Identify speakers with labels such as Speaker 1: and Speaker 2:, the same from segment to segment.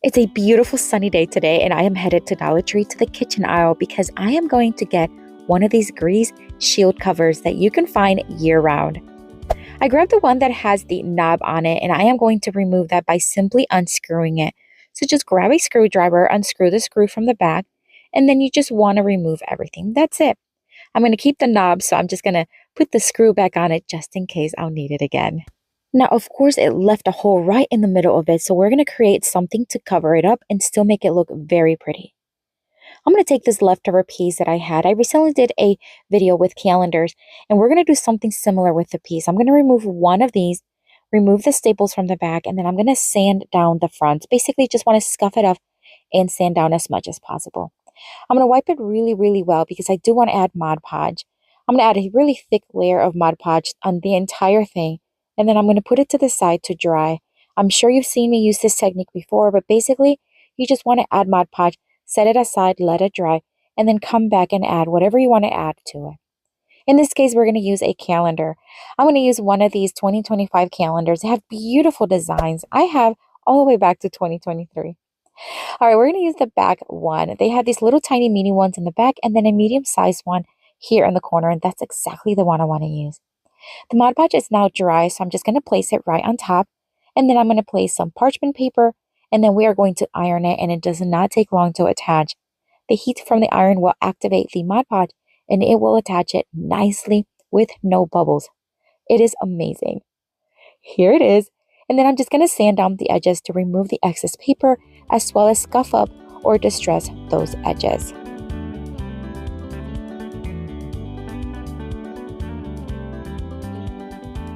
Speaker 1: It's a beautiful sunny day today, and I am headed to Dollar Tree to the kitchen aisle because I am going to get one of these grease shield covers that you can find year round. I grabbed the one that has the knob on it, and I am going to remove that by simply unscrewing it. So just grab a screwdriver, unscrew the screw from the back, and then you just want to remove everything. That's it. I'm going to keep the knob, so I'm just going to put the screw back on it just in case I'll need it again. Now, of course, it left a hole right in the middle of it, so we're going to create something to cover it up and still make it look very pretty. I'm going to take this leftover piece that I had. I recently did a video with calendars, and we're going to do something similar with the piece. I'm going to remove one of these, remove the staples from the back, and then I'm going to sand down the front. Basically, just want to scuff it up and sand down as much as possible. I'm going to wipe it really, really well because I do want to add Mod Podge. I'm going to add a really thick layer of Mod Podge on the entire thing, and then I'm going to put it to the side to dry. I'm sure you've seen me use this technique before, but basically, you just want to add Mod Podge, set it aside, let it dry, and then come back and add whatever you want to add to it. In this case, we're going to use a calendar. I'm going to use one of these 2025 calendars. They have beautiful designs. I have all the way back to 2023. All right, we're going to use the back one. They have these little tiny mini ones in the back and then a medium-sized one here in the corner, and that's exactly the one I want to use. The Mod Podge is now dry, so I'm just going to place it right on top, and then I'm going to place some parchment paper, and then we are going to iron it, and it does not take long to attach. The heat from the iron will activate the Mod Podge, and it will attach it nicely with no bubbles. It is amazing. Here it is, and then I'm just going to sand down the edges to remove the excess paper, as well as scuff up or distress those edges.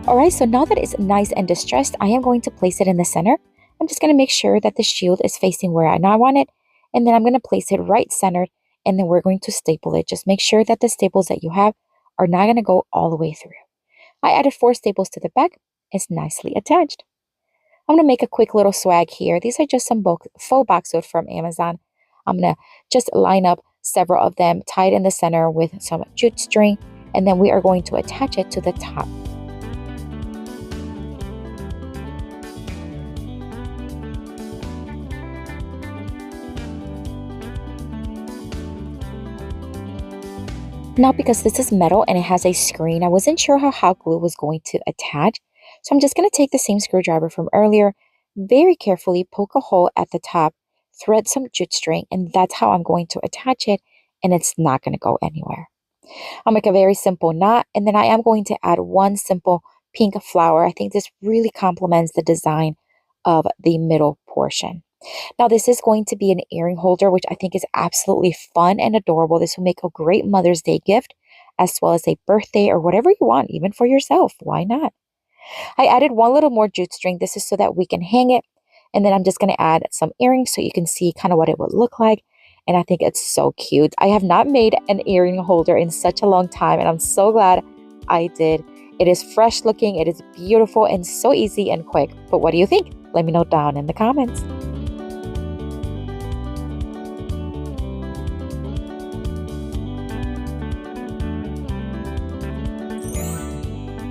Speaker 1: Alright, so now that it's nice and distressed, I am going to place it in the center. I'm just going to make sure that the shield is facing where I want it, and then I'm going to place it right centered, and then we're going to staple it. Just make sure that the staples that you have are not going to go all the way through. I added 4 staples to the back. It's nicely attached. I'm going to make a quick little swag here. These are just some faux boxwood from Amazon. I'm going to just line up several of them, tied in the center with some jute string, and then we are going to attach it to the top. Now, because this is metal and it has a screen, I wasn't sure how hot glue was going to attach. So I'm just going to take the same screwdriver from earlier, very carefully poke a hole at the top, thread some jute string, and that's how I'm going to attach it, and it's not going to go anywhere. I'll make a very simple knot, and then I am going to add one simple pink flower. I think this really complements the design of the middle portion. Now, this is going to be an earring holder, which I think is absolutely fun and adorable. This will make a great Mother's Day gift, as well as a birthday or whatever you want, even for yourself. Why not? I added one little more jute string. This is so that we can hang it. And then I'm just going to add some earrings so you can see kind of what it would look like. And I think it's so cute. I have not made an earring holder in such a long time, and I'm so glad I did. It is fresh looking, it is beautiful, and so easy and quick. But what do you think? Let me know down in the comments.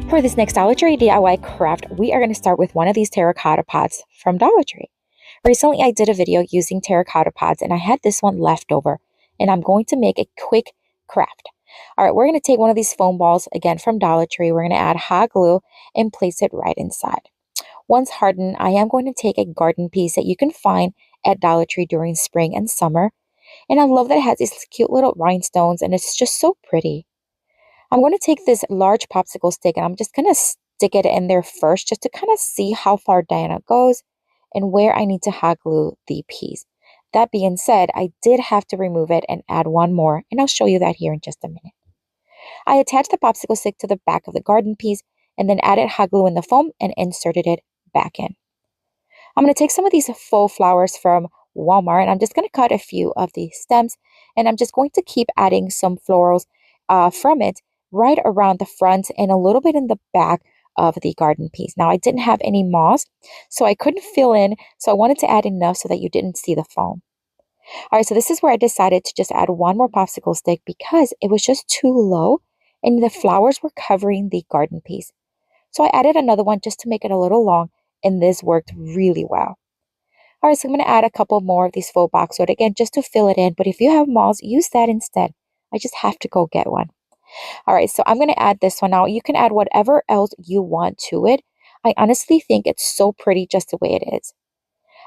Speaker 1: For this next Dollar Tree DIY craft, we are going to start with one of these terracotta pots from Dollar Tree. Recently, I did a video using terracotta pots, and I had this one left over, and I'm going to make a quick craft. All right, we're going to take one of these foam balls, again from Dollar Tree. We're going to add hot glue and place it right inside. Once hardened, I am going to take a garden piece that you can find at Dollar Tree during spring and summer. And I love that it has these cute little rhinestones, and it's just so pretty. I'm going to take this large popsicle stick, and I'm just going to stick it in there first just to kind of see how far down it goes and where I need to hot glue the piece. That being said, I did have to remove it and add one more, and I'll show you that here in just a minute. I attached the popsicle stick to the back of the garden piece and then added hot glue in the foam and inserted it back in. I'm going to take some of these faux flowers from Walmart, and I'm just going to cut a few of the stems, and I'm just going to keep adding some florals from it right around the front and a little bit in the back of the garden piece. Now, I didn't have any moss, so I couldn't fill in, so I wanted to add enough so that you didn't see the foam. All right, so this is where I decided to just add one more popsicle stick because it was just too low and the flowers were covering the garden piece. So I added another one just to make it a little long, and this worked really well. All right, so I'm going to add a couple more of these faux boxwood again, just to fill it in. But if you have malls, use that instead. I just have to go get one. All right, so I'm going to add this one now. You can add whatever else you want to it. I honestly think it's so pretty just the way it is.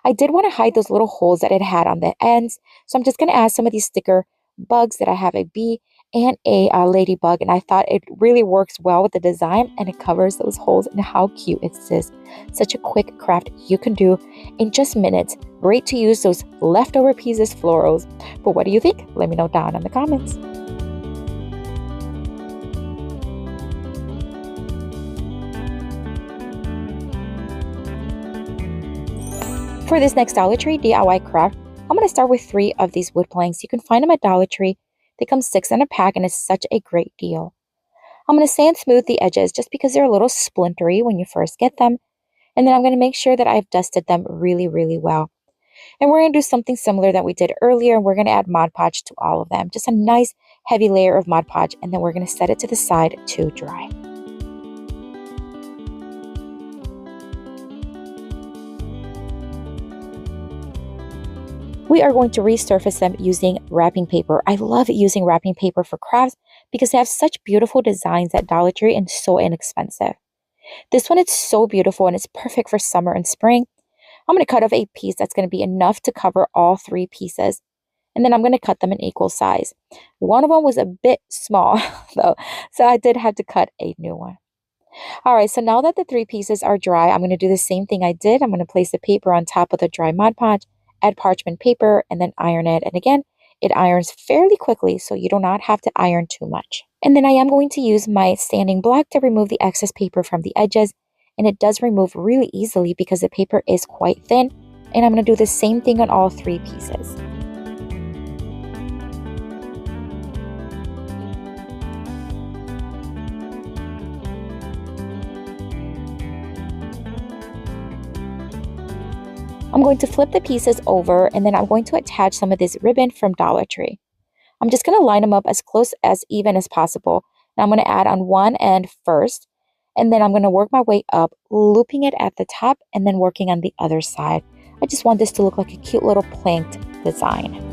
Speaker 1: I did want to hide those little holes that it had on the ends. So I'm just going to add some of these sticker bugs that I have a bee and a ladybug. And I thought it really works well with the design and it covers those holes. And how cute it is. Such a quick craft you can do in just minutes. Great to use those leftover pieces florals. But what do you think? Let me know down in the comments. For this next Dollar Tree DIY craft, I'm going to start with 3 of these wood planks. You can find them at Dollar Tree. They come 6 in a pack and it's such a great deal. I'm going to sand smooth the edges just because they're a little splintery when you first get them. And then I'm going to make sure that I've dusted them really, really well. And we're going to do something similar that we did earlier. We're going to add Mod Podge to all of them. Just a nice heavy layer of Mod Podge, and then we're going to set it to the side to dry. We are going to resurface them using wrapping paper. I love using wrapping paper for crafts because they have such beautiful designs at Dollar Tree and so inexpensive. This one is so beautiful and it's perfect for summer and spring. I'm going to cut off a piece that's going to be enough to cover all 3 pieces. And then I'm going to cut them in equal size. One of them was a bit small though, so I did have to cut a new one. All right, so now that the 3 pieces are dry, I'm going to do the same thing I did. I'm going to place the paper on top of the dry Mod Podge, add parchment paper, and then iron it. And again, it irons fairly quickly, so you do not have to iron too much. And then I am going to use my sanding block to remove the excess paper from the edges. And it does remove really easily because the paper is quite thin. And I'm going to do the same thing on all 3 pieces. I'm going to flip the pieces over and then I'm going to attach some of this ribbon from Dollar Tree. I'm just going to line them up as close as even as possible. And I'm going to add on one end first. And then I'm going to work my way up, looping it at the top and then working on the other side. I just want this to look like a cute little planked design.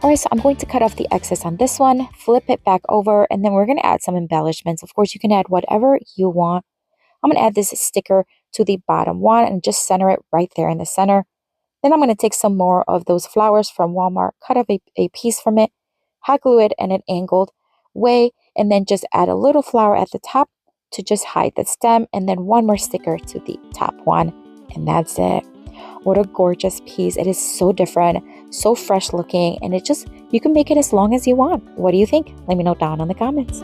Speaker 1: Alright, so I'm going to cut off the excess on this one, flip it back over, and then we're going to add some embellishments. Of course, you can add whatever you want. I'm going to add this sticker to the bottom one and just center it right there in the center. Then I'm going to take some more of those flowers from Walmart, cut off a piece from it, hot glue it in an angled way, and then just add a little flower at the top to just hide the stem, and then one more sticker to the top one, and that's it. What a gorgeous piece. It is so different, so fresh looking, and you can make it as long as you want. What do you think? Let me know down in the comments.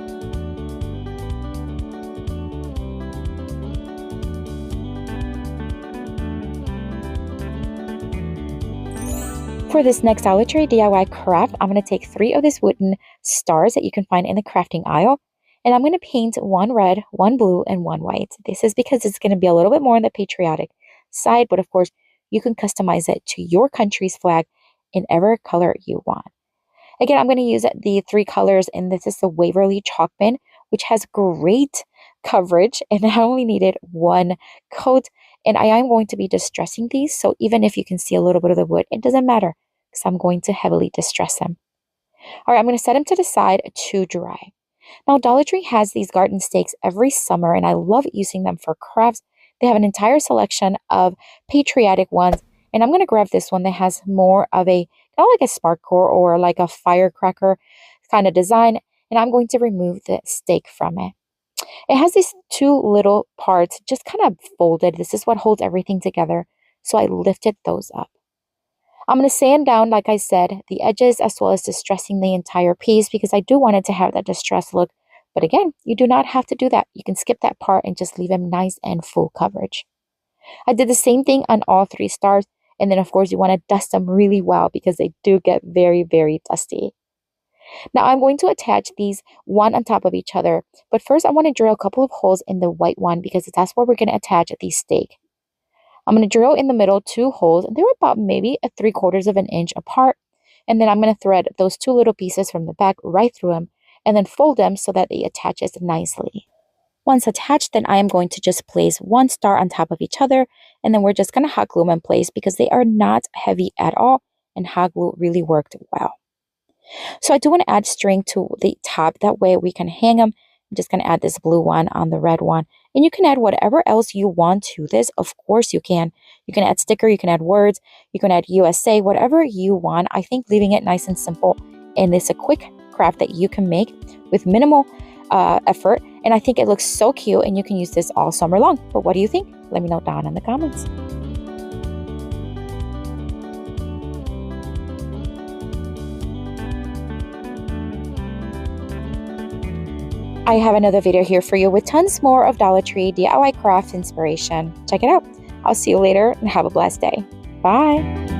Speaker 1: For this next Dollar Tree DIY craft, I'm going to take 3 of these wooden stars that you can find in the crafting aisle, and I'm going to paint one red, one blue, and one white. This is because it's going to be a little bit more on the patriotic side, but of course, you can customize it to your country's flag in every color you want. Again, I'm going to use the 3 colors, and this is the Waverly Chalk Bin, which has great coverage, and I only needed 1 coat, and I am going to be distressing these, so even if you can see a little bit of the wood, it doesn't matter, because I'm going to heavily distress them. All right, I'm going to set them to the side to dry. Now, Dollar Tree has these garden stakes every summer, and I love using them for crafts. They have an entire selection of patriotic ones, and I'm going to grab this one that has more of a, kind of like a spark core or like a firecracker kind of design, and I'm going to remove the stake from it. It has these 2 little parts just kind of folded. This is what holds everything together, so I lifted those up. I'm going to sand down, like I said, the edges as well as distressing the entire piece because I do want it to have that distressed look. But again, you do not have to do that. You can skip that part and just leave them nice and full coverage. I did the same thing on all 3 stars. And then, of course, you want to dust them really well because they do get very, very dusty. Now, I'm going to attach these one on top of each other. But first, I want to drill a couple of holes in the white one because that's where we're going to attach the stake. I'm going to drill in the middle 2 holes, and they're about maybe a 3/4 of an inch apart. And then I'm going to thread those 2 little pieces from the back right through them and then fold them so that they attaches nicely. Once attached, then I am going to just place 1 star on top of each other, and then we're just going to hot glue them in place because they are not heavy at all, and hot glue really worked well. So I do want to add string to the top. That way we can hang them. I'm just going to add this blue one on the red one. And you can add whatever else you want to this. Of course you can. You can add sticker, you can add words, you can add USA, whatever you want. I think leaving it nice and simple and it's a quick craft that you can make with minimal effort. And I think it looks so cute, and you can use this all summer long. But what do you think? Let me know down in the comments. I have another video here for you with tons more of Dollar Tree DIY craft inspiration. Check it out. I'll see you later and have a blessed day. Bye.